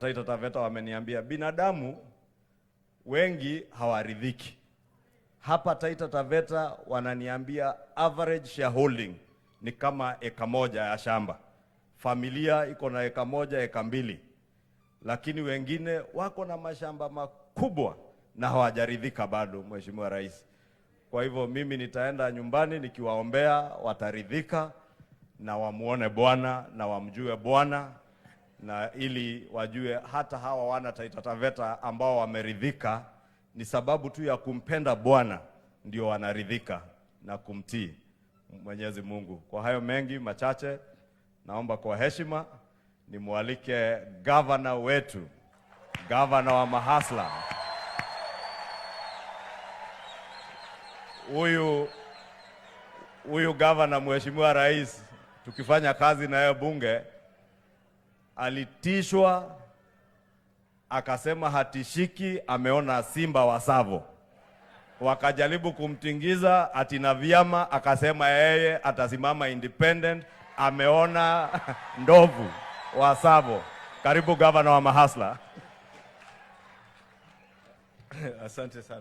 Taita Taveta wameniambia binadamu wengi hawaridhiki. Hapa Taita Taveta wananiambia average shareholding ni kama eka moja ya shamba. Familia iko na eka moja, eka mbili. Lakini wengine wako na mashamba makubwa na hawajaridhika bado, Mheshimiwa Rais. Kwa hivyo mimi nitaenda nyumbani nikiwaombea wataridhika na wamuone Bwana na wamjue Bwana, na ili wajue hata hawa wana Taita Taveta ambao wameridhika ni sababu tu ya kumpenda Bwana ndio wanaridhika na kumtii Mwenyezi Mungu. Kwa hayo mengi machache, naomba kwa heshima nimwalike gavana wetu, gavana wa Mahasla. Huyu gavana, Mheshimiwa Rais, tukifanya kazi na yeye bunge, alitishwa akasema hatishiki, ameona simba wa Tsavo. Wakajaribu kumtingiza atina vyama, akasema yeye atasimama independent, ameona ndovu wa Tsavo. Karibu gavana wa Mahasla. Asante sana.